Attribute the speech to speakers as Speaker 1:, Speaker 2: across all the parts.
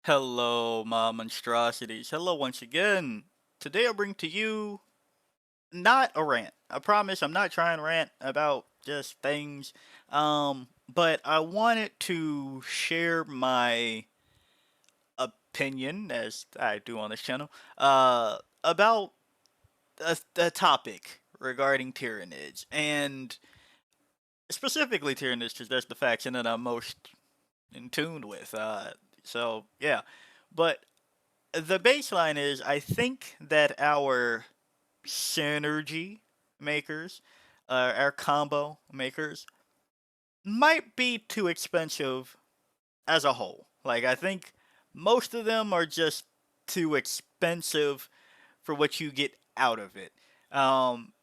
Speaker 1: Hello, my monstrosities. Hello once again. Today I bring to you not a rant. I promise I'm not trying to rant about just things. But I wanted to share my opinion, as I do on this channel, about a topic regarding Tyranids. And specifically Tyranids, because that's the faction that I'm most in tune with. Yeah. But the baseline is I think that our synergy makers, our combo makers, might be too expensive as a whole. Like, I think most of them are just too expensive for what you get out of it. Um,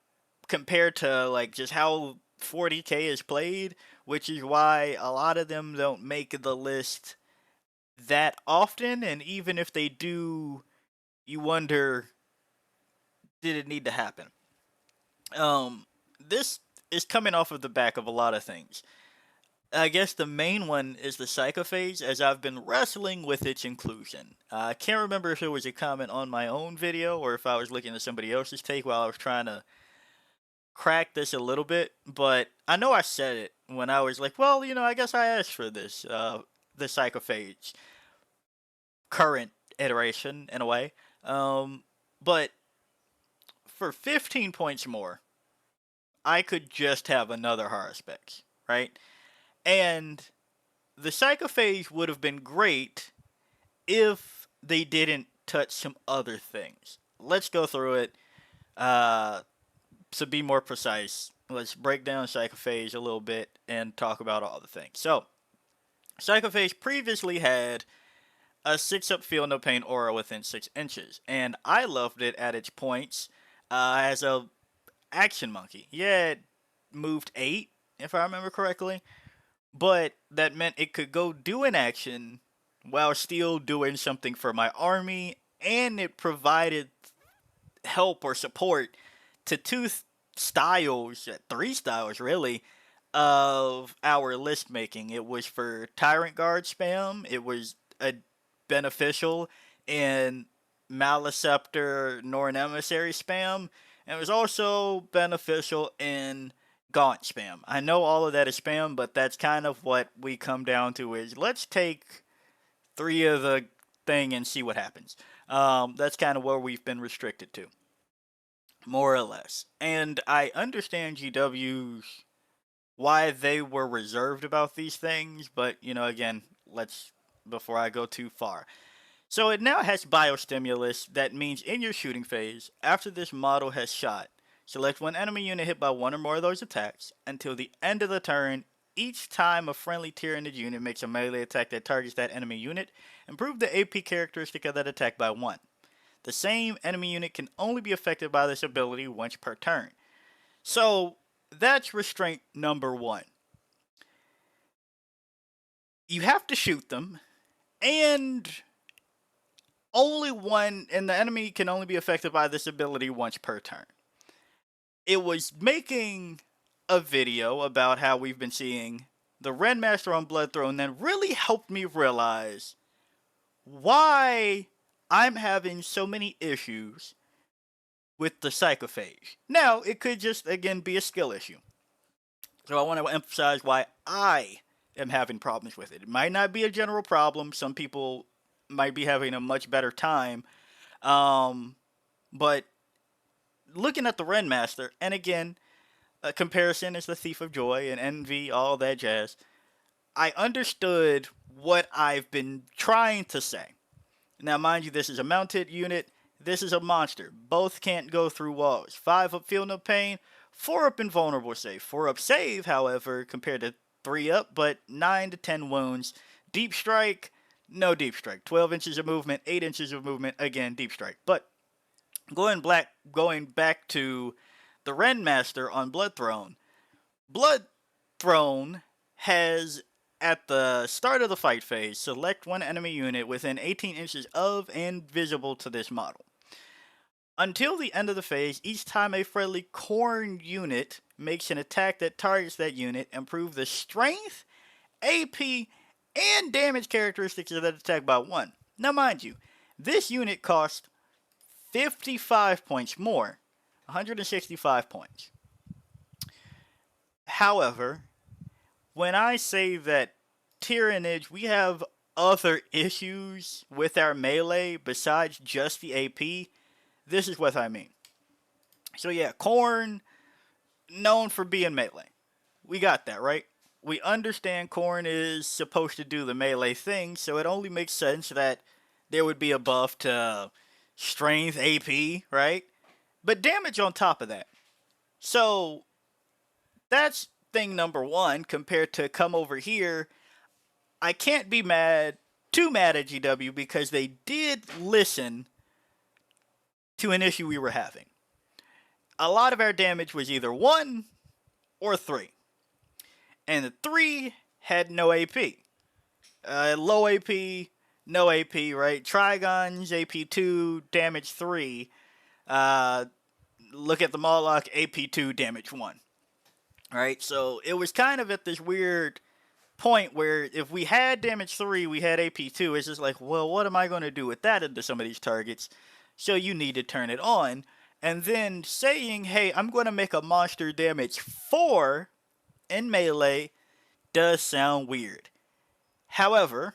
Speaker 1: Compared to, like, just how 40k is played, which is why a lot of them don't make the list that often, and even if they do, you wonder, did it need to happen? This is coming off of the back of a lot of things. I guess the main one is the psychophage, as I've been wrestling with its inclusion. I can't remember if it was a comment on my own video or if I was looking at somebody else's take while I was trying to crack this a little bit, but I know I said it when I was like, well, I guess I asked for this, the psychophage current iteration in a way. But for 15 points more, I could just have another horror specs, right? And the psychophage would have been great if they didn't touch some other things. Let's go through it. Uh, to be more precise, let's break down psychophage a little bit and talk about all the things. So, psychophage previously had a 6-up feel no pain aura within 6 inches, and I loved it at its points as a action monkey. Yeah, it moved 8, if I remember correctly, but that meant it could go do an action while still doing something for my army, and it provided help or support to styles, three styles really, of our list making. It was for Tyrant Guard spam, it was a beneficial in Maliceptor Norn Emissary spam, and it was also beneficial in Gaunt spam. I know all of that is spam, but that's kind of what we come down to is let's take three of the thing and see what happens. That's kind of where we've been restricted to, more or less. And I understand GW's why they were reserved about these things, but again, let's before I go too far. So it now has biostimulus. That means in your shooting phase, after this model has shot, select one enemy unit hit by one or more of those attacks until the end of the turn. Each time a friendly Tyranid unit makes a melee attack that targets that enemy unit, improve the AP characteristic of that attack by 1. The same enemy unit can only be affected by this ability once per turn. So that's restraint number 1. You have to shoot them, and only one, and the enemy can only be affected by this ability once per turn. It was making a video about how we've been seeing the Red Master on Blood Throne that really helped me realize why I'm having so many issues with the psychophage. Now, it could just, again, be a skill issue. So I want to emphasize why I am having problems with it. It might not be a general problem. Some people might be having a much better time. But looking at the Ren Master, and again, a comparison is the Thief of Joy and Envy, all that jazz. I understood what I've been trying to say. Now, mind you, this is a mounted unit. This is a monster. Both can't go through walls. 5 up, feel no pain. 4 up, invulnerable save. 4 up, save, however, compared to 3 up, but 9 to 10 wounds. Deep strike, no deep strike. 12 inches of movement, 8 inches of movement, again, deep strike. But going back to the Ren Master on Blood Throne. Blood Throne has, at the start of the fight phase, select one enemy unit within 18 inches of and visible to this model. Until the end of the phase, each time a friendly Khorne unit makes an attack that targets that unit, improve the strength, AP, and damage characteristics of that attack by 1. Now, mind you, this unit cost 55 points more, 165 points. However, when I say that Tyranids, we have other issues with our melee besides just the AP, this is what I mean. So yeah, Khorne, known for being melee. We got that, right? We understand Khorne is supposed to do the melee thing, so it only makes sense that there would be a buff to strength, AP, right? But damage on top of that. So that's thing number one compared to come over here. I can't be too mad at GW because they did listen to an issue we were having. A lot of our damage was either 1 or 3. And the 3 had no AP. Low AP, no AP, right? Trigons, AP2, damage 3. Look at the Moloch, AP2, damage 1. Right? So it was kind of at this weird point where if we had damage 3, we had AP2. It's just like, well, what am I going to do with that into some of these targets? So you need to turn it on. And then saying, hey, I'm going to make a monster damage 4 in melee does sound weird. However,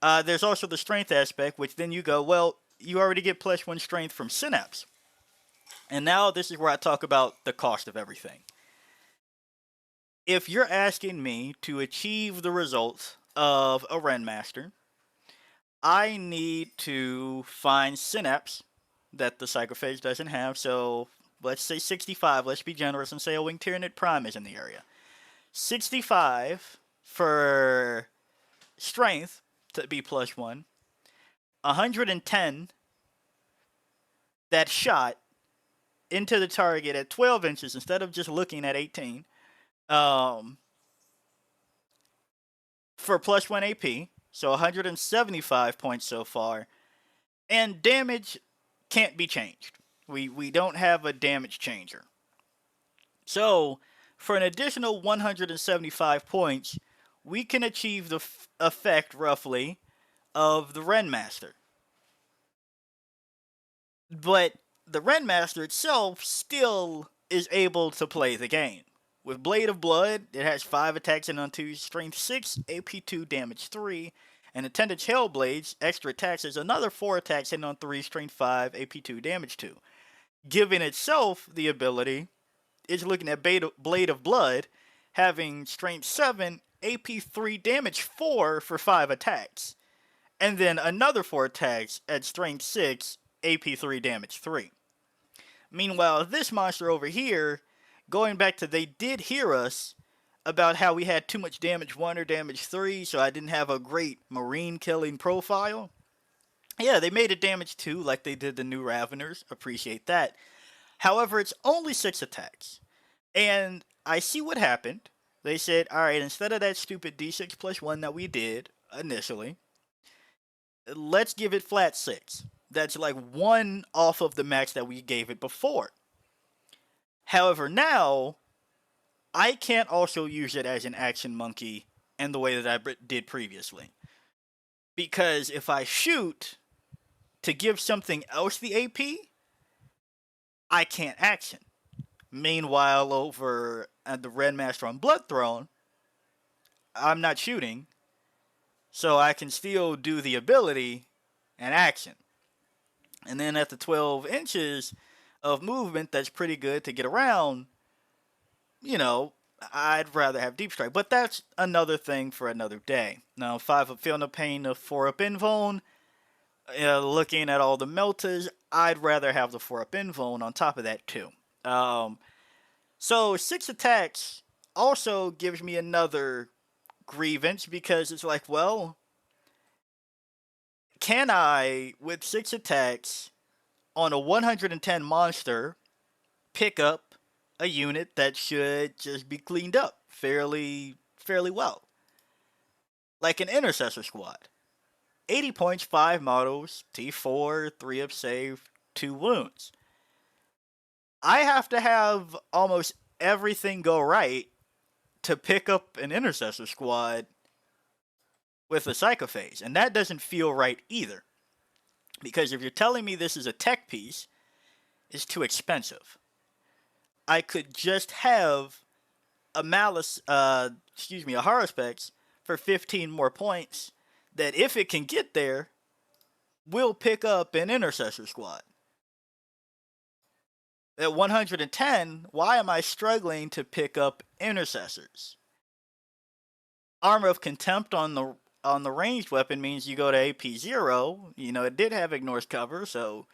Speaker 1: there's also the strength aspect, which then you go, well, you already get +1 strength from Synapse. And now this is where I talk about the cost of everything. If you're asking me to achieve the results of a Renmaster, I need to find Synapse that the Psychophage doesn't have. So let's say 65. Let's be generous and say a Winged Tyranid Prime is in the area. 65 for strength to be +1. 110 that shot into the target at 12 inches instead of just looking at 18. For +1 AP, so 175 points so far, and damage can't be changed. We don't have a damage changer. So, for an additional 175 points, we can achieve the effect, roughly, of the Renmaster. But the Renmaster itself still is able to play the game. With Blade of Blood, it has 5 attacks in on 2, strength 6, AP2, damage 3. And Attendant's Hellblades, extra attacks, is another 4 attacks hitting on 3, strength 5, AP2, damage 2. Giving itself the ability, is looking at Blade of Blood, having strength 7, AP3, damage 4 for 5 attacks. And then another 4 attacks at strength 6, AP3, damage 3. Meanwhile, this monster over here, going back to they did hear us about how we had too much damage 1 or damage 3, so I didn't have a great marine killing profile. Yeah, they made it damage 2 like they did the new Raveners. Appreciate that. However, it's only 6 attacks. And I see what happened. They said, alright, instead of that stupid D6 +1 that we did initially, let's give it flat 6. That's like 1 off of the max that we gave it before. However, now, I can't also use it as an action monkey in the way that I did previously. Because if I shoot to give something else the AP, I can't action. Meanwhile, over at the Renmaster on Bloodthrone, I'm not shooting, so I can still do the ability and action. And then at the 12 inches of movement, that's pretty good to get around. You know, I'd rather have Deep Strike, but that's another thing for another day. Now, 5 up Feel No Pain, the 4 up Invuln. Looking at all the meltas, I'd rather have the 4 up Invuln on top of that too. So 6 attacks also gives me another grievance because it's like, well, can I, with 6 attacks on a 110 monster, pick up a unit that should just be cleaned up fairly well? Like an Intercessor squad. 80 points, 5 models, T4, 3 up save, 2 wounds. I have to have almost everything go right to pick up an Intercessor squad with a psychophage. And that doesn't feel right either. Because if you're telling me this is a tech piece, it's too expensive. I could just have a malice, a horror specs for 15 more points that if it can get there, will pick up an intercessor squad. At 110, why am I struggling to pick up intercessors? Armor of Contempt on the ranged weapon means you go to AP 0. You know, it did have ignores cover, so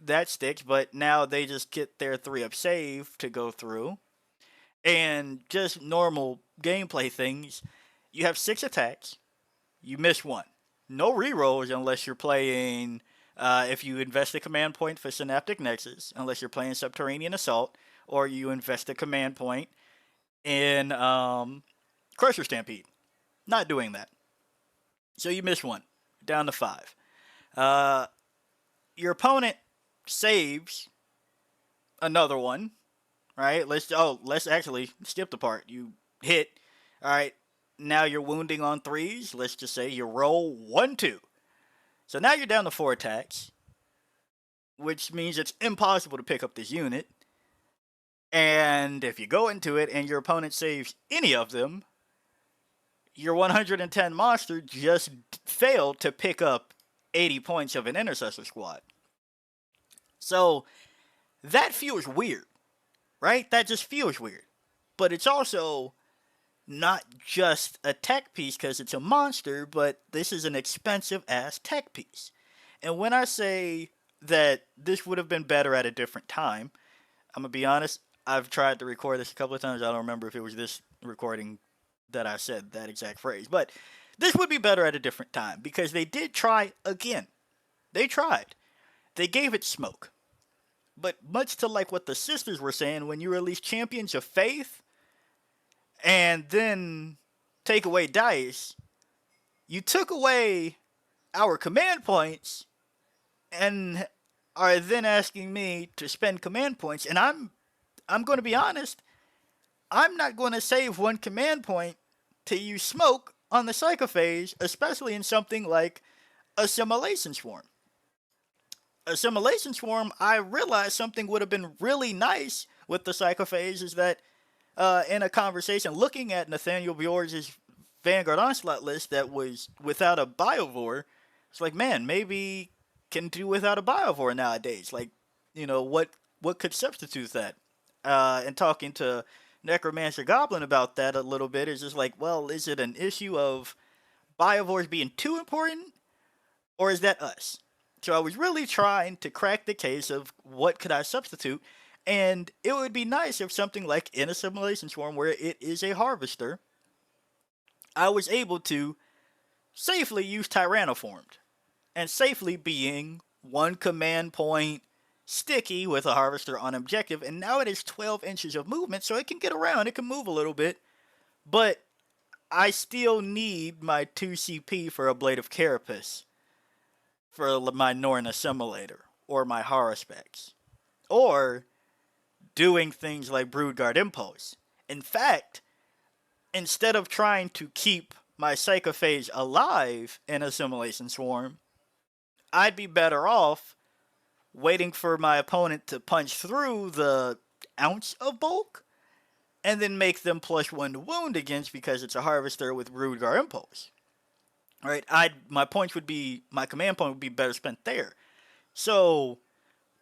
Speaker 1: that sticks, but now they just get their 3-up save to go through. And just normal gameplay things, you have 6 attacks, you miss 1. No rerolls unless you're playing, if you invest a command point for Synaptic Nexus, unless you're playing Subterranean Assault, or you invest a command point in Crusher Stampede. Not doing that. So you miss 1, down to 5. Your opponent saves another one, right? Let's actually skip the part. You hit, all right. Now you're wounding on 3s. Let's just say you roll 1, 2. So now you're down to 4 attacks, which means it's impossible to pick up this unit. And if you go into it and your opponent saves any of them, your 110 monster just failed to pick up 80 points of an intercessor squad. So that feels weird, right? That just feels weird. But it's also not just a tech piece because it's a monster, but this is an expensive ass tech piece. And when I say that this would have been better at a different time, I'm going to be honest, I've tried to record this a couple of times. I don't remember if it was this recording that I said that exact phrase. But this would be better at a different time because they did try again. They tried. They gave it smoke. But much to like what the sisters were saying, when you release Champions of Faith and then take away dice, you took away our command points and are then asking me to spend command points. And I'm going to be honest, I'm not going to save 1 command point to use smoke on the psychophage, especially in something like Assimilation Swarm. Assimilation Swarm, I realized something would have been really nice with the psychophage is that in a conversation looking at Nathaniel Bjorge's Vanguard Onslaught list that was without a Biovore, it's like, man, maybe can do without a Biovore nowadays. Like, you know, what could substitute that? And talking to Necromancer Goblin about that a little bit is just like, well, is it an issue of Biovores being too important, or is that us? So I was really trying to crack the case of what could I substitute, and it would be nice if something like in Assimilation Swarm, where it is a harvester, I was able to safely use Tyrannoformed, and safely being 1 command point sticky with a harvester on objective, and now it is 12 inches of movement, so it can get around, it can move a little bit, but I still need my 2 CP for a Blade of Carapace for my Norn Assimilator, or my horror specs, or doing things like Broodguard Impulse. In fact, instead of trying to keep my Psychophage alive in Assimilation Swarm, I'd be better off waiting for my opponent to punch through the ounce of bulk, and then make them +1 to wound against because it's a harvester with Broodguard Impulse. Right? My command point would be better spent there. So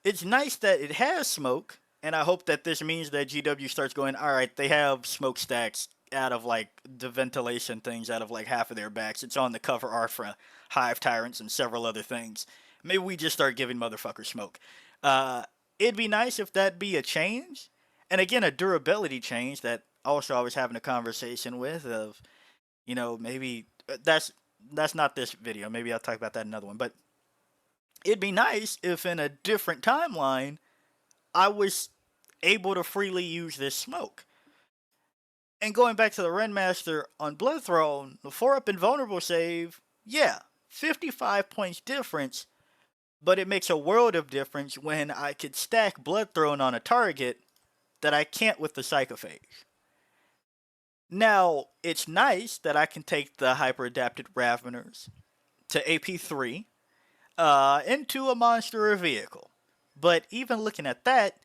Speaker 1: it's nice that it has smoke, and I hope that this means that GW starts going, alright, they have smoke stacks out of like the ventilation things out of like half of their backs. It's on the cover art for Hive Tyrants and several other things. Maybe we just start giving motherfuckers smoke. It'd be nice if that be a change. And again, a durability change that also I was having a conversation with of, you know, maybe that's not this video. Maybe I'll talk about that in another one. But it'd be nice if in a different timeline, I was able to freely use this smoke. And going back to the Renmaster on Bloodthrone, the 4-up invulnerable save, yeah, 55 points difference, but it makes a world of difference when I could stack Bloodthrone on a target that I can't with the Psychophage. Now, it's nice that I can take the hyper-adapted Raveners to AP3 into a monster or vehicle. But even looking at that,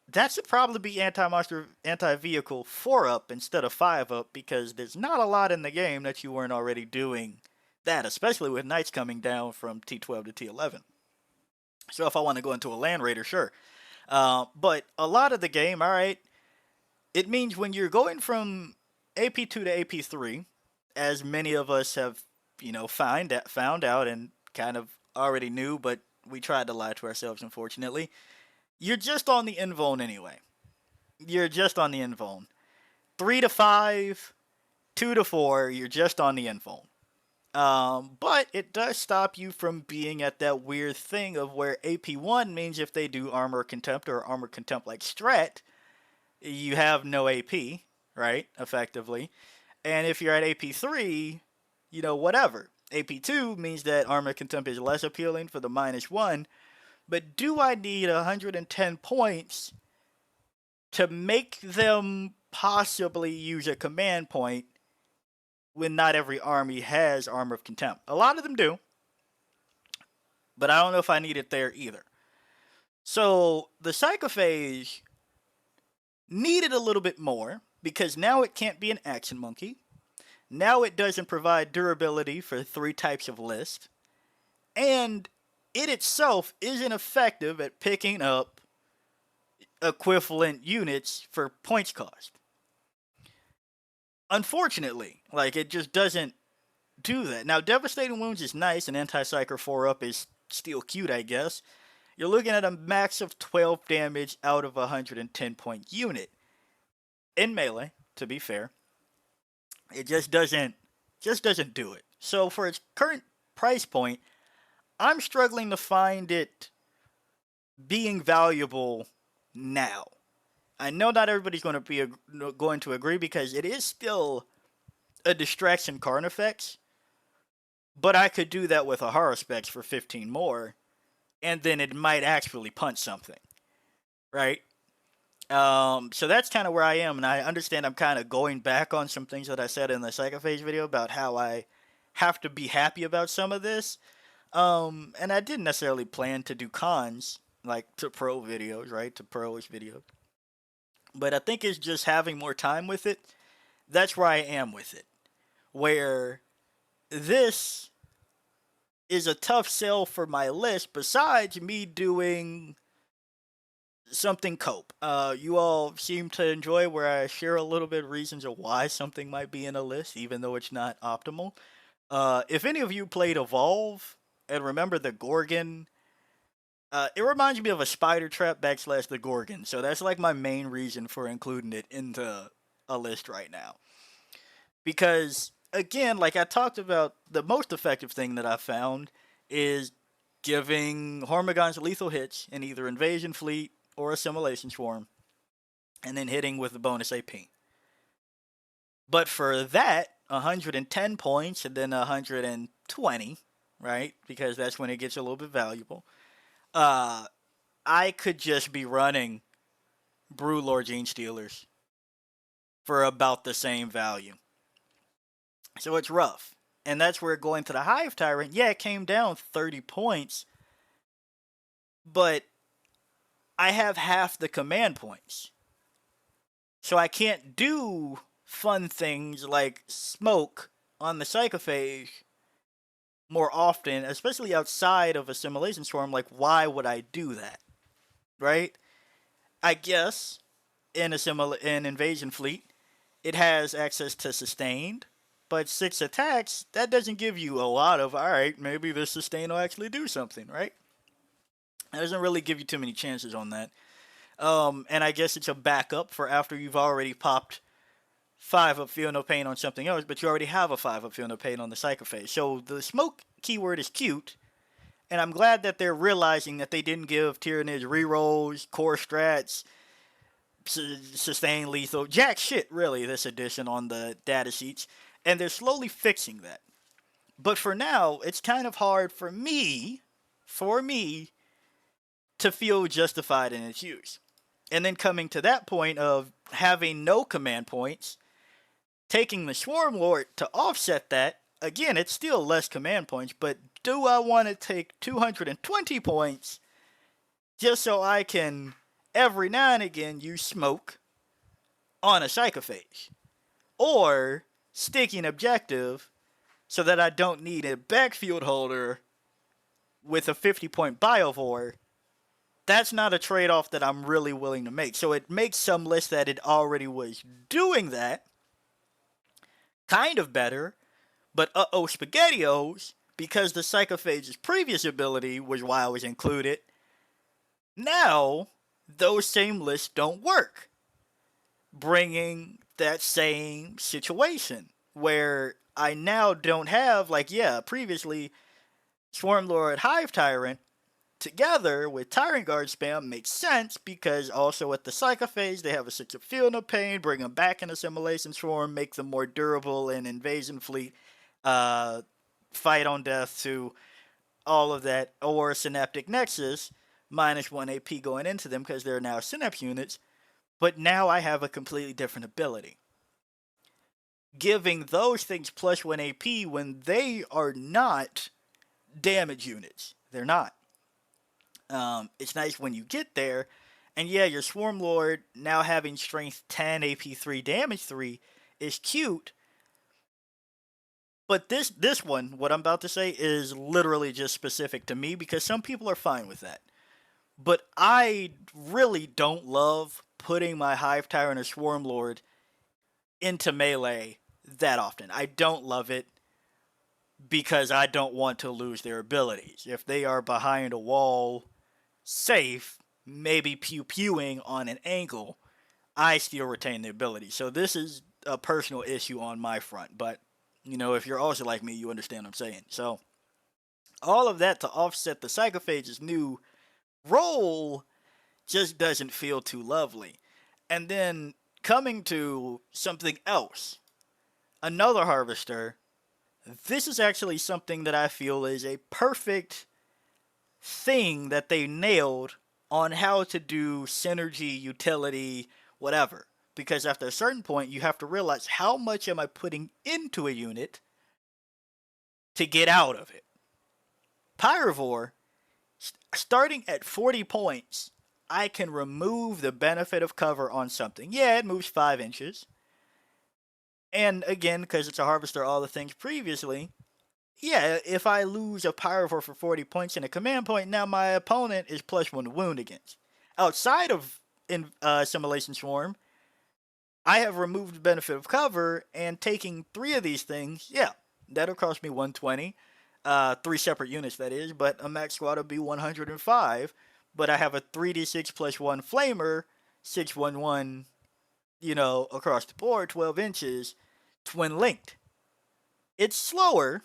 Speaker 1: that should probably be anti-monster, anti-vehicle 4-up instead of 5-up because there's not a lot in the game that you weren't already doing that, especially with Knights coming down from T12 to T11. So if I want to go into a Land Raider, sure. But a lot of the game, alright, it means when you're going from AP2 to AP3, as many of us have, found out and kind of already knew, but we tried to lie to ourselves, unfortunately. You're just on the invuln anyway. You're just on the invuln. 3 to 5, 2 to 4, you're just on the invuln. But it does stop you from being at that weird thing of where AP1 means if they do Armor Contempt or Armor Contempt like Strat, you have no AP, right? Effectively. And if you're at AP3, whatever. AP2 means that Armor Contempt is less appealing for the -1, but do I need 110 points to make them possibly use a command point when not every army has Armor of Contempt? A lot of them do, but I don't know if I need it there either. So the Psychophage needed a little bit more because now it can't be an action monkey. Now it doesn't provide durability for 3 types of list. And it itself isn't effective at picking up equivalent units for points cost. Unfortunately, it just doesn't do that. Now, Devastating Wounds is nice, and Anti-Psyker 4-up is still cute, I guess. You're looking at a max of 12 damage out of a 110 point unit. In melee, to be fair. It just doesn't do it. So for its current price point, I'm struggling to find it being valuable now. I know not everybody's going to agree because it is still a distraction Carnifex, but I could do that with a Horror Specs for 15 more, and then it might actually punch something, right? So that's kind of where I am, and I understand I'm kind of going back on some things that I said in the Psychophage video about how I have to be happy about some of this. And I didn't necessarily plan to do cons, like to pro videos, right? To pro-ish videos. But I think it's just having more time with it. That's where I am with it. Where this is a tough sell for my list besides me doing something cope. You all seem to enjoy where I share a little bit of reasons of why something might be in a list, even though it's not optimal. If any of you played Evolve and remember the Gorgon, it reminds me of a spider trap / the Gorgon. So that's like my main reason for including it into a list right now. Because, again, like I talked about, the most effective thing that I found is giving Hormigons lethal hits in either Invasion Fleet or Assimilation Swarm, and then hitting with the bonus AP. But for that, 110 points and then 120, right? Because that's when it gets a little bit valuable. I could just be running Brewlord Gene Stealers for about the same value. So it's rough. And that's where going to the Hive Tyrant, yeah, it came down 30 points, but I have half the command points. So I can't do fun things like smoke on the Psychophage more often, especially outside of Assimilation Swarm. Like, why would I do that? Right? I guess in Invasion Fleet, it has access to Sustained, but 6 attacks, that doesn't give you a lot of, alright, maybe this Sustain will actually do something, right? It doesn't really give you too many chances on that. And I guess it's a backup for after you've already popped 5-up Feel No Pain on something else, but you already have a 5-up Feel No Pain on the Psychophage. So the smoke keyword is cute, and I'm glad that they're realizing that they didn't give Tyranids rerolls, core strats, sustain lethal, jack shit really this edition on the data sheets, and they're slowly fixing that. But for now, it's kind of hard for me to feel justified in its use. And then coming to that point of having no command points, Taking the Swarm Lord to offset that, again, it's still less command points, but do I want to take 220 points just so I can, every now and again, use smoke on a psychophage? Or sticking objective so that I don't need a backfield holder with a 50-point Biovore? That's not a trade-off that I'm really willing to make. So it makes some lists that it already was doing that kind of better, but SpaghettiOs, because the Psychophage's previous ability was why I was included, now those same lists don't work, bringing that same situation where I now don't have, previously Swarm Lord Hive Tyrant together with Tyrant Guard spam makes sense because also at the Psychophage they have a 6 of Field of Pain, bring them back in Assimilation Swarm, make them more durable in Invasion Fleet, fight on death to all of that, or Synaptic Nexus, -1 AP going into them because they're now Synapse units, but now I have a completely different ability. Giving those things +1 AP when they are not damage units. They're not. It's nice when you get there, and yeah, your Swarm Lord now having Strength 10, AP 3, Damage 3 is cute, but this one, what I'm about to say, is literally just specific to me because some people are fine with that. But I really don't love putting my Hive Tyrant or Swarm Lord into melee that often. I don't love it because I don't want to lose their abilities. If they are behind a wall, safe, maybe pew-pewing on an angle, I still retain the ability. So this is a personal issue on my front, but if you're also like me, you understand what I'm saying. So all of that to offset the Psychophage's new role just doesn't feel too lovely. And then coming to something else, another Harvester, this is actually something that I feel is a perfect thing that they nailed on how to do synergy, utility, whatever. Because after a certain point, you have to realize how much am I putting into a unit to get out of it. Pyrovore, starting at 40 points, I can remove the benefit of cover on something. Yeah, it moves 5 inches. And again, because it's a Harvester, all the things previously, yeah, if I lose a Pyrovore for 40 points and a command point, now my opponent is +1 to wound against. Outside of Assimilation Swarm, I have removed the benefit of cover, and taking 3 of these things, yeah, that'll cost me 120. 3 separate units, that is, but a max squad will be 105. But I have a 3d6 +1 Flamer, 611, across the board, 12 inches, twin linked. It's slower.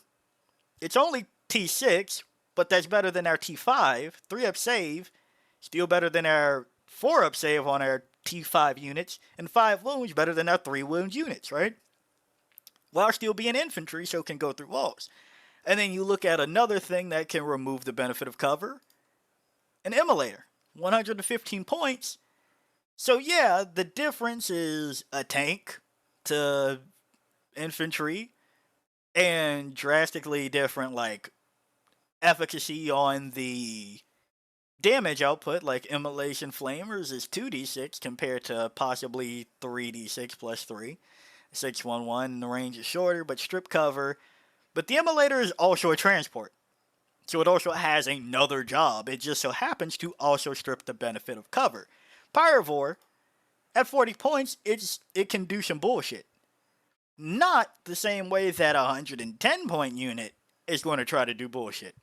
Speaker 1: It's only T6, but that's better than our T5. 3-up save, still better than our 4-up save on our T5 units, and 5 wounds better than our 3 wound units, right? While still being infantry, so it can go through walls. And then you look at another thing that can remove the benefit of cover, an Immolator, 115 points. So yeah, the difference is a tank to infantry, and drastically different, efficacy on the damage output, like Immolation Flamers is 2d6 compared to possibly 3d6 +3. 611, the range is shorter, but strip cover. But the Immolator is also a transport. So it also has another job. It just so happens to also strip the benefit of cover. Pyrovore, at 40 points, it can do some bullshit. Not the same way that a 110-point unit is going to try to do bullshit.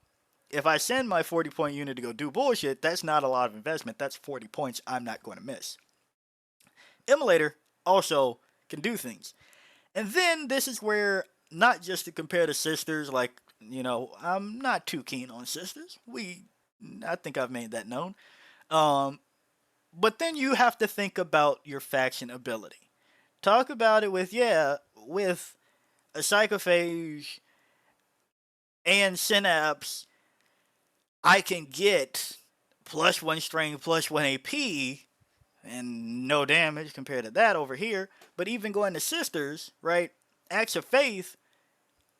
Speaker 1: If I send my 40-point unit to go do bullshit, that's not a lot of investment. That's 40 points I'm not going to miss. Immolator also can do things. And then this is where, not just to compare to sisters, I'm not too keen on sisters. I think I've made that known. But then you have to think about your faction ability. Talk about it with a Psychophage and Synapse, I can get +1 strength, +1 AP, and no damage compared to that over here. But even going to sisters, right? Acts of faith,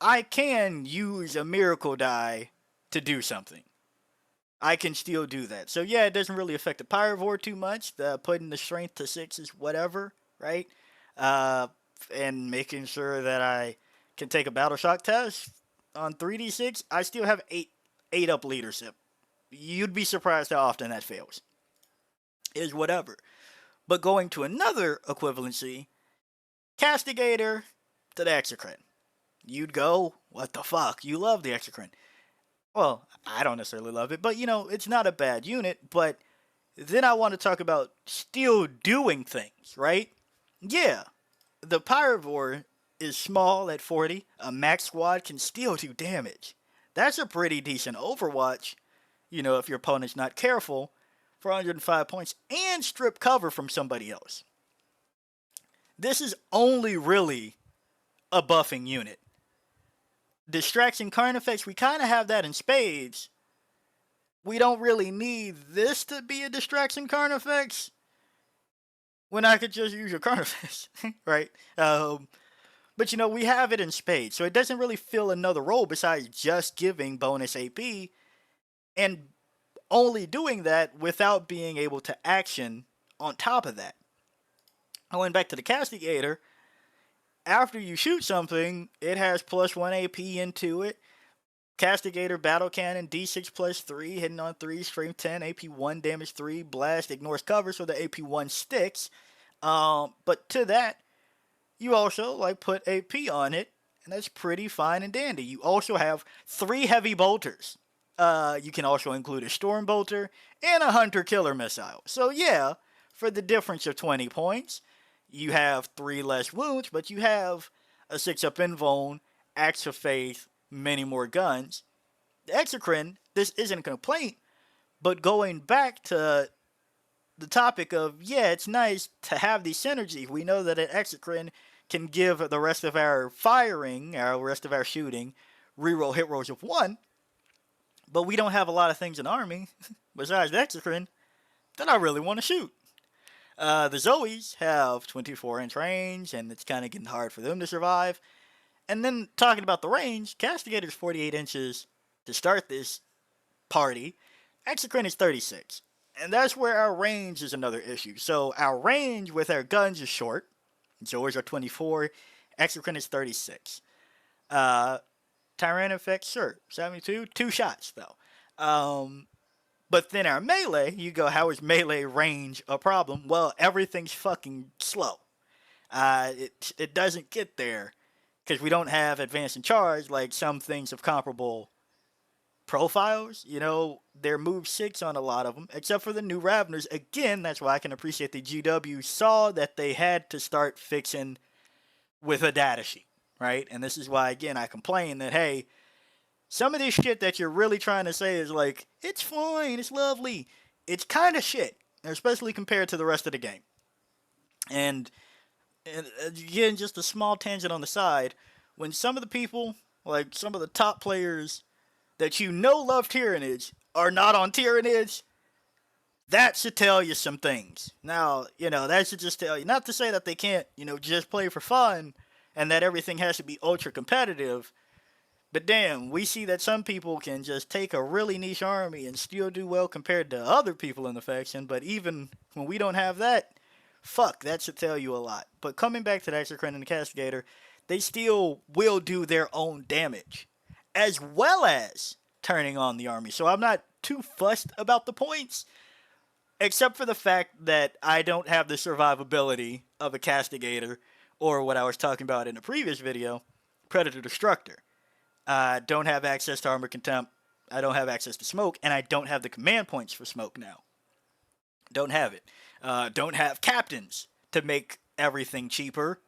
Speaker 1: I can use a miracle die to do something. I can still do that. So yeah, it doesn't really affect the Pyrivore too much. The putting the strength to 6 is whatever, right? Uh, and making sure that I can take a battle shock test on 3d6. I still have 8 up leadership. You'd be surprised how often that fails. Is whatever. But going to another equivalency, Castigator to the Exocrine. You'd go, what the fuck? You love the Exocrine. Well, I don't necessarily love it, but it's not a bad unit. But then I want to talk about still doing things, right? Yeah, the Pyrivore is small at 40. A max squad can still do damage. That's a pretty decent Overwatch, if your opponent's not careful, for 105 points and strip cover from somebody else. This is only really a buffing unit. Distraction Carnifex, we kind of have that in spades. We don't really need this to be a Distraction Carnifex when I could just use a Carnifex, right? But we have it in spades, so it doesn't really fill another role besides just giving bonus AP and only doing that without being able to action on top of that. Going back to the Castigator, after you shoot something, it has +1 AP into it. Castigator, Battle Cannon, D6 +3, hitting on 3, Strength 10, AP 1, Damage 3, Blast, ignores cover, so the AP 1 sticks. But to that, you also put AP on it, and that's pretty fine and dandy. You also have 3 heavy bolters. You can also include a Storm Bolter and a Hunter Killer Missile. So yeah, for the difference of 20 points, you have 3 less wounds, but you have a 6-up invuln, Acts of Faith, many more guns. The Exocrine, this isn't a complaint, but going back to the topic of, yeah, it's nice to have these synergies. We know that an Exocrine can give the rest of our firing, our rest of our shooting, reroll hit rolls of 1, but we don't have a lot of things in army, besides the Exocrine, that I really want to shoot. The Zoes have 24-inch range, and it's kind of getting hard for them to survive. And then talking about the range, Castigator's 48 inches to start this party. Exocrine is 36. And that's where our range is another issue. So our range with our guns is short. Zoes are 24. Exocrine is 36. Tyranids effect, sure, 72. 2 shots, though. But then our melee, you go, how is melee range a problem? Well, everything's fucking slow. It doesn't get there because we don't have advance and charge like some things of comparable profiles. They're move 6 on a lot of them, except for the new Raveners. Again, that's why I can appreciate the GW saw that they had to start fixing with a data sheet, right? And this is why, again, I complain that, hey, some of this shit that you're really trying to say is it's fine, it's lovely. It's kind of shit, especially compared to the rest of the game. And again, just a small tangent on the side, when some of the people, some of the top players that love Tyranids are not on Tyranids, that should tell you some things. Now, that should just tell you, not to say that they can't, just play for fun and that everything has to be ultra competitive. But damn, we see that some people can just take a really niche army and still do well compared to other people in the faction. But even when we don't have that, fuck, that should tell you a lot. But coming back to the Exocrine and the Castigator, they still will do their own damage, as well as turning on the army. So I'm not too fussed about the points, except for the fact that I don't have the survivability of a Castigator, or what I was talking about in the previous video, Predator Destructor. Don't have access to Armor Contempt, I don't have access to Smoke, and I don't have the command points for Smoke now. Don't have it. Don't have captains to make everything cheaper,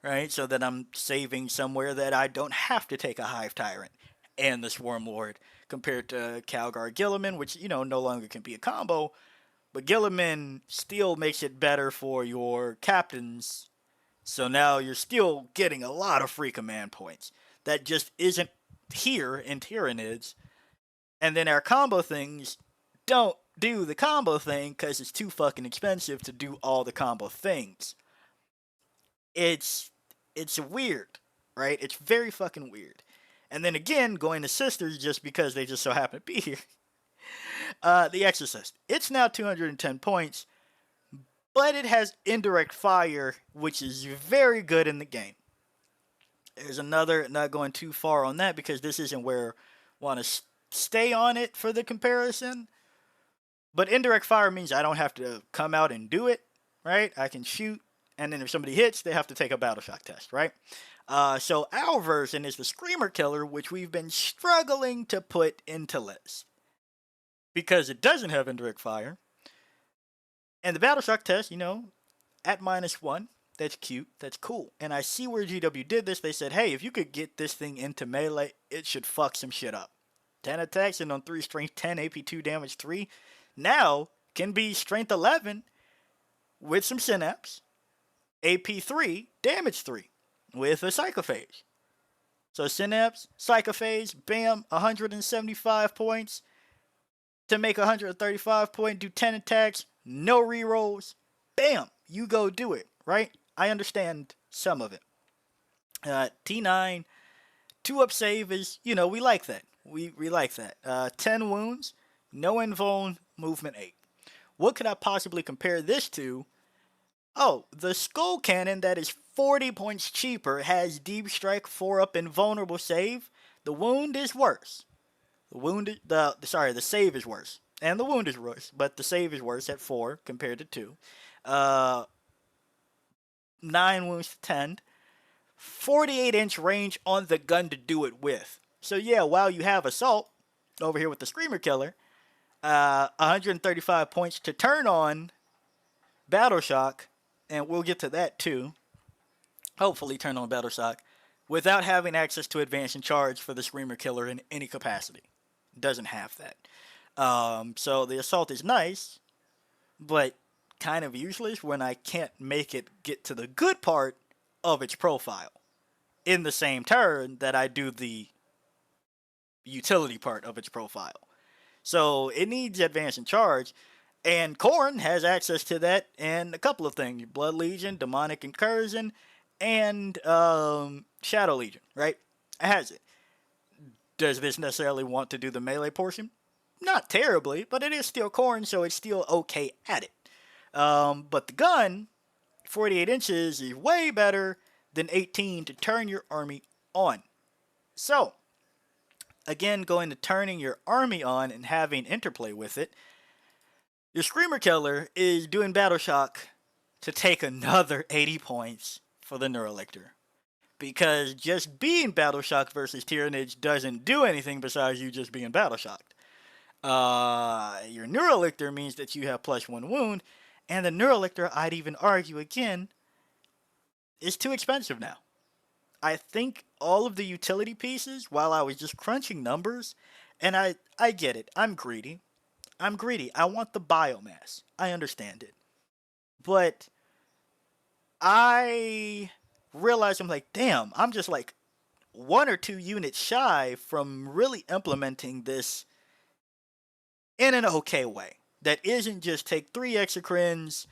Speaker 1: right? So that I'm saving somewhere that I don't have to take a Hive Tyrant and the Swarm Lord, compared to Calgar Gilliman, which, no longer can be a combo, but Gilliman still makes it better for your captains, so now you're still getting a lot of free command points. That just isn't here in Tyranids. And then our combo things don't do the combo thing because it's too fucking expensive to do all the combo things. It's it's weird, right? It's very fucking weird. And then again, going to sisters just because they just so happen to be here. The Exorcist. It's now 210 points, but it has indirect fire, which is very good in the game. There's another, not going too far on that because this isn't where I want to stay on it for the comparison. But indirect fire means I don't have to come out and do it, right? I can shoot, and then if somebody hits, they have to take a battle shock test, right? So our version is the Screamer Killer, which we've been struggling to put into list because it doesn't have indirect fire. And the battle shock test, at -1, that's cute, that's cool. And I see where GW did this. They said, hey, if you could get this thing into melee, it should fuck some shit up. 10 attacks and on 3 strength 10, AP 2, damage 3. Now can be strength 11 with some synapse, AP 3, damage 3 with a psychophage. So synapse, psychophage, bam, 175 points to make 135 point, do 10 attacks, no rerolls, bam, you go do it, right? I understand some of it. T9, 2-up save is, we like that. We like that. 10 wounds, no invuln, movement 8. What could I possibly compare this to? Oh, the Skull Cannon that is 40 points cheaper has Deep Strike, 4-up, invulnerable save. The wound is worse. The save is worse. And the wound is worse, but the save is worse at 4 compared to 2. 9 wounds to 10. 48-inch range on the gun to do it with. So yeah, while you have Assault over here with the Screamer Killer, 135 points to turn on Battle Shock, and we'll get to that too. Hopefully turn on Battle Shock without having access to Advance and Charge for the Screamer Killer in any capacity. Doesn't have that. So the Assault is nice, but kind of useless when I can't make it get to the good part of its profile in the same turn that I do the utility part of its profile. So it needs Advance and Charge, and Khorne has access to that and a couple of things: Blood Legion, Demonic Incursion, and Shadow Legion, right? It has it. Does this necessarily want to do the melee portion? Not terribly, but it is still Khorne, so it's still okay at it. But the gun, 48 inches, is way better than 18 to turn your army on. So, again, going to turning your army on and having interplay with it, your Screamer Killer is doing Battle Shock to take another 80 points for the Neurolictor. Because just being Battle Shocked versus Tyranids doesn't do anything besides you just being Battle Shocked. Your Neurolictor means that you have +1 wound, and the Neurolictor, I'd even argue again, is too expensive now. I think all of the utility pieces, while I was just crunching numbers, and I get it, I'm greedy. I want the biomass. I understand it. But I realized I'm like, damn, I'm just like 1 or 2 units shy from really implementing this in an okay way. That isn't just take 3 Exocrines,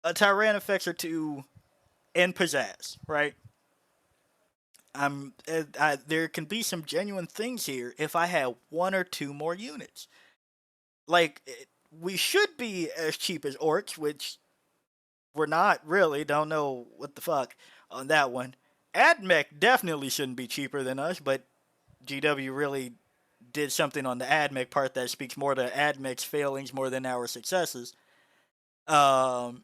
Speaker 1: a Tyrannifex or 2, and pizzazz, right? There can be some genuine things here if I had 1 or 2 more units. Like, we should be as cheap as Orcs, which we're not really. Don't know what the fuck on that one. AdMech definitely shouldn't be cheaper than us, but GW really did something on the AdMech part that speaks more to AdMech's failings more than our successes. But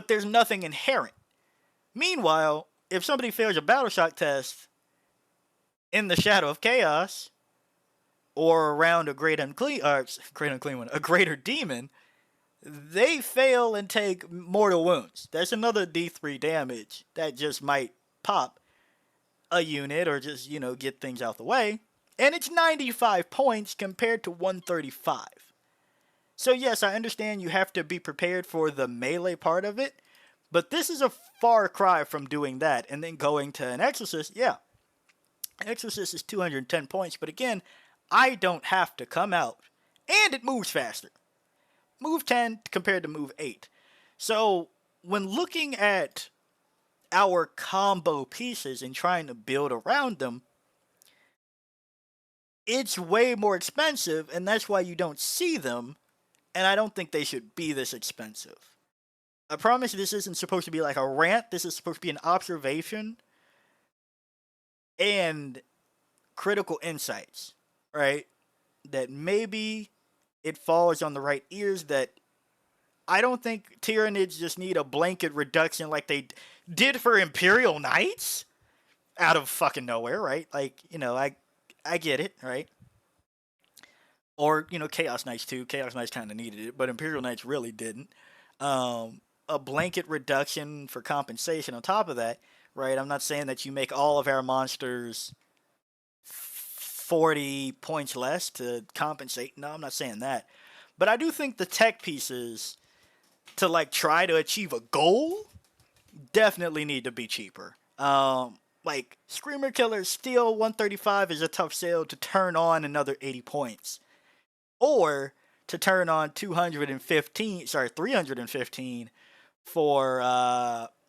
Speaker 1: there's nothing inherent. Meanwhile, if somebody fails a Battle Shock test in the Shadow of Chaos, or around a greater demon, they fail and take mortal wounds. That's another D3 damage that just might pop a unit or just, get things out the way. And it's 95 points compared to 135. So yes, I understand you have to be prepared for the melee part of it, but this is a far cry from doing that and then going to an Exorcist. Yeah, Exorcist is 210 points, but again, I don't have to come out And it moves faster. Move 10 compared to move 8. So when looking at our combo pieces and trying to build around them, it's way more expensive, and that's why you don't see them, and I don't think they should be this expensive. I promise this isn't supposed to be like a rant, this is supposed to be an observation and critical insights, right? That maybe it falls on the right ears that I don't think Tyranids just need a blanket reduction like they did for Imperial Knights out of fucking nowhere, right? Like, I get it, right? Or, Chaos Knights too. Chaos Knights kind of needed it, but Imperial Knights really didn't. A blanket reduction for compensation on top of that, right? I'm not saying that you make all of our monsters 40 points less to compensate. No, I'm not saying that. But I do think the tech pieces to like try to achieve a goal definitely need to be cheaper. Like Screamer Killer Steel 135 is a tough sale to turn on another 80 points. Or to turn on 315 for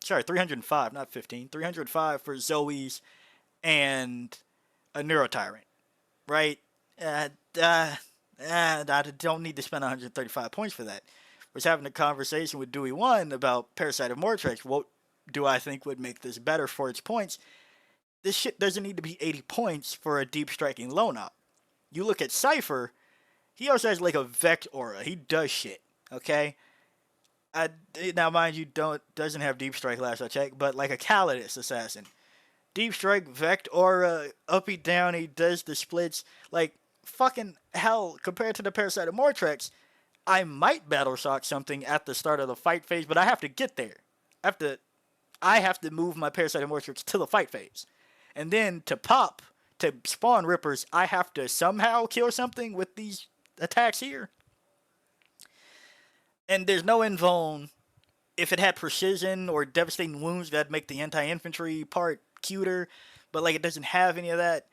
Speaker 1: 305, not 15, 305 for Zoe's and a Neurotyrant, right? I don't need to spend 135 points for that. I was having a conversation with Dewey One about Parasite of Mortrex. What do I think would make this better for its points? This shit doesn't need to be 80 points for a deep striking lone op. You look at Cypher, he also has like a Vect aura. He does shit, okay? Now, mind you, doesn't have deep strike last I checked, but like a Calidus assassin, deep strike, Vect aura, uppy down. He does the splits. Like fucking hell, compared to the Parasite of Mortrex, I might battle shock something at the start of the fight phase, but I have to get there. I have to move my Parasite of Mortrex to the fight phase, and then to spawn rippers, I have to somehow kill something with these attacks here. And there's no invuln. If it had precision or devastating wounds, that'd make the anti-infantry part cuter. But like it doesn't have any of that.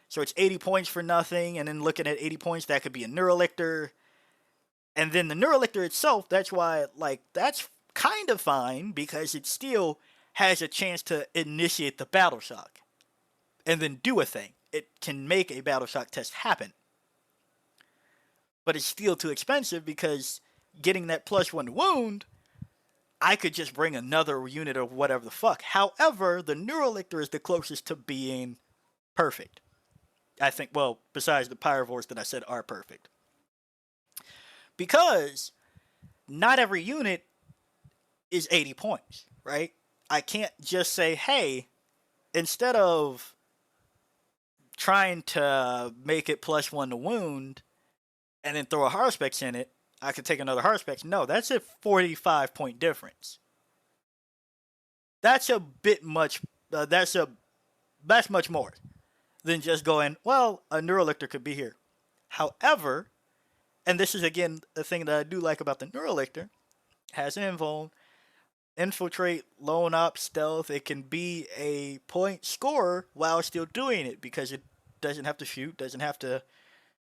Speaker 1: So it's 80 points for nothing. And then looking at 80 points, that could be a Neurolictor. And then the Neurolictor itself, that's why like that's kind of fine because it still has a chance to initiate the battle shock. And then do a thing. It can make a battle shock test happen. But it's still too expensive because getting that +1 wound, I could just bring another unit or whatever the fuck. However, the Neurolictor is the closest to being perfect. I think, well, besides the Pyrovores that I said are perfect. Because not every unit is 80 points, right? I can't just say, hey, instead of trying to make it +1 to wound and then throw a Haruspex in it, I could take another Haruspex. No, that's a 45 point difference. That's a bit much. That's much more than just going, well, a Neurolictor could be here. However, and this is again the thing that I do like about the Neurolictor, has an invuln, infiltrate, lone op, stealth. It can be a point scorer while still doing it because it doesn't have to shoot, doesn't have to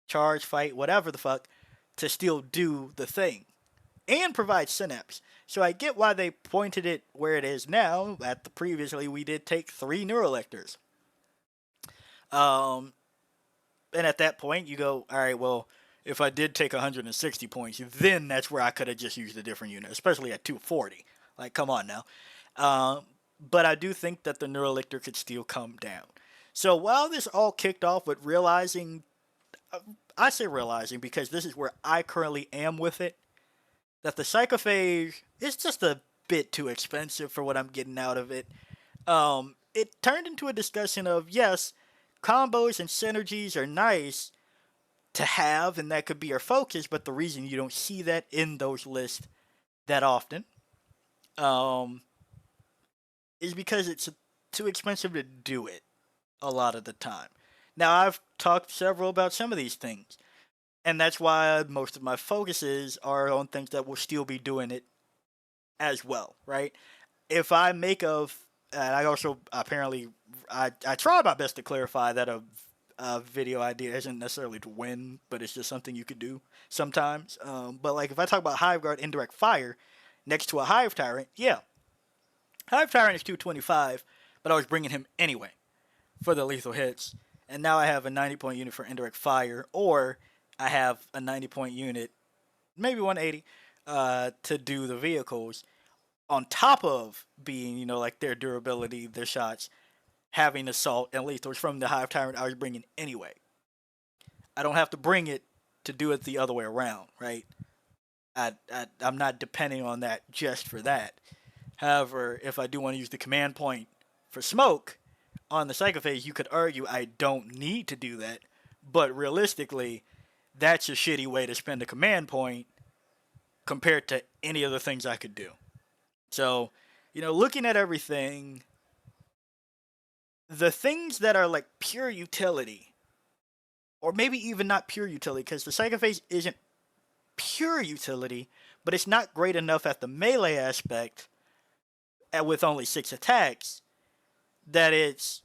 Speaker 1: charge, fight, whatever the fuck, to still do the thing. And provide synapse. So I get why they pointed it where it is now. Previously we did take 3 Neurolictors. And at that point you go, alright, well, if I did take 160 points, then that's where I could have just used a different unit, especially at 240. Like, come on now. But I do think that the Neurolictor could still come down. So while this all kicked off with realizing, I say realizing because this is where I currently am with it, that the Psychophage is just a bit too expensive for what I'm getting out of it. It turned into a discussion of, yes, combos and synergies are nice to have, and that could be our focus, but the reason you don't see that in those lists that often is because it's too expensive to do it a lot of the time. Now, I've talked several about some of these things, and that's why most of my focuses are on things that will still be doing it as well, right? If I make and I also apparently, I try my best to clarify that video idea isn't necessarily to win, but it's just something you could do sometimes. But like if I talk about Hive Guard indirect fire next to a Hive Tyrant, yeah, Hive Tyrant is 225, but I was bringing him anyway for the lethal hits, and now I have a 90-point unit for indirect fire, or I have a 90-point unit, maybe 180, to do the vehicles on top of being, like their durability, their shots, having assault and lethals from the Hive Tyrant I was bringing anyway. I don't have to bring it to do it the other way around, right? I'm not depending on that just for that. However, if I do want to use the command point for smoke on the Psychophage, you could argue I don't need to do that, but realistically, that's a shitty way to spend a command point compared to any other things I could do. So, looking at everything, the things that are like pure utility, or maybe even not pure utility, because the Psychophage isn't pure utility, but it's not great enough at the melee aspect with only 6 attacks that it's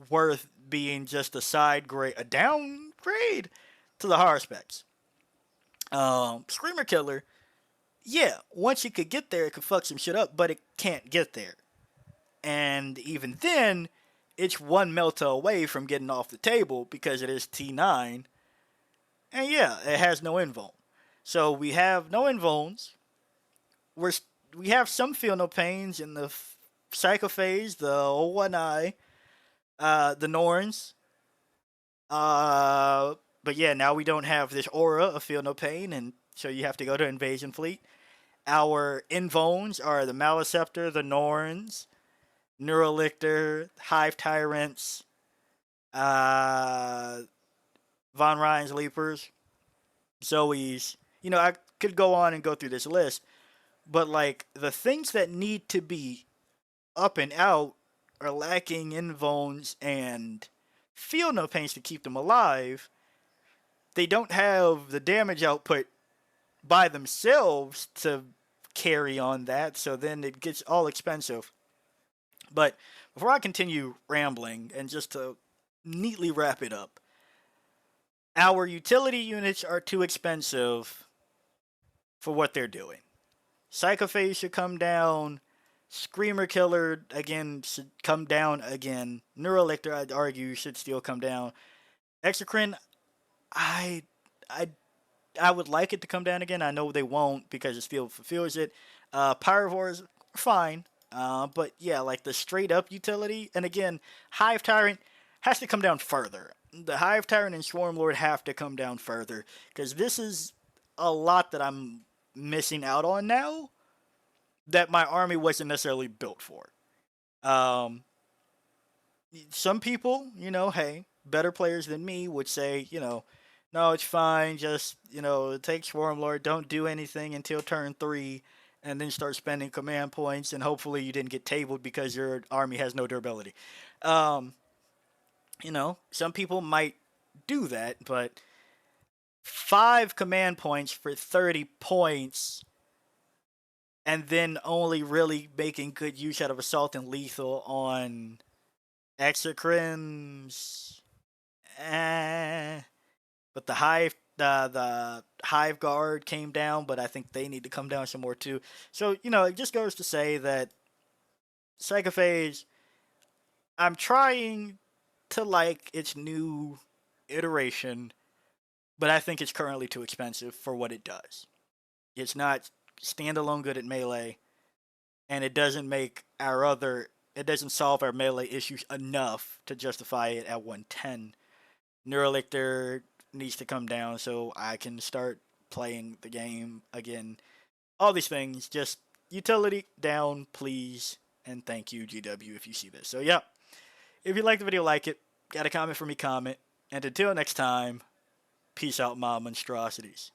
Speaker 1: worth being just a downgrade to the hard specs. Screamer Killer, yeah, once you could get there, it could fuck some shit up, but it can't get there. And even then, it's one Melta away from getting off the table because it is T9. And yeah, it has no invuln. So we have no invulns. We have some feel no pains in the Psychophage, the O1I, the Norns. But yeah, now we don't have this aura of feel no pain, and so you have to go to Invasion Fleet. Our invulns are the Maleceptor, the Norns, Neurolictor, Hive Tyrants, Von Ryan's Leapers, Zoe's. I could go on and go through this list, but like the things that need to be up and out are lacking invulns and feel no pains to keep them alive. They don't have the damage output by themselves to carry on that, so then it gets all expensive. But before I continue rambling, and just to neatly wrap it up, our utility units are too expensive for what they're doing. Psychophage should come down. Screamer Killer, again, should come down again. Neurolictor, I'd argue, should still come down. Exocrine, I would like it to come down again. I know they won't because it still fulfills it. Pyrovores, fine. But yeah, like the straight up utility, and again, Hive Tyrant has to come down further. The Hive Tyrant and Swarm Lord have to come down further, because this is a lot that I'm missing out on now that my army wasn't necessarily built for. Some people, hey, better players than me would say, no, it's fine, just, take Swarm Lord, don't do anything until turn 3, and then start spending command points, and hopefully you didn't get tabled because your army has no durability. Some people might do that, but 5 command points for 30 points, and then only really making good use out of assault and lethal on Exocrines. But the Hive Guard came down, but I think they need to come down some more too. So, it just goes to say that Psychophage, I'm trying to like its new iteration, but I think it's currently too expensive for what it does. It's not standalone good at melee, and it doesn't solve our melee issues enough to justify it at 110. Neurolictor needs to come down so I can start playing the game again. All these things, just utility down, please, and thank you, GW, if you see this. So yeah, if you like the video, like it. Got a comment for me, comment. And until next time, peace out, my monstrosities.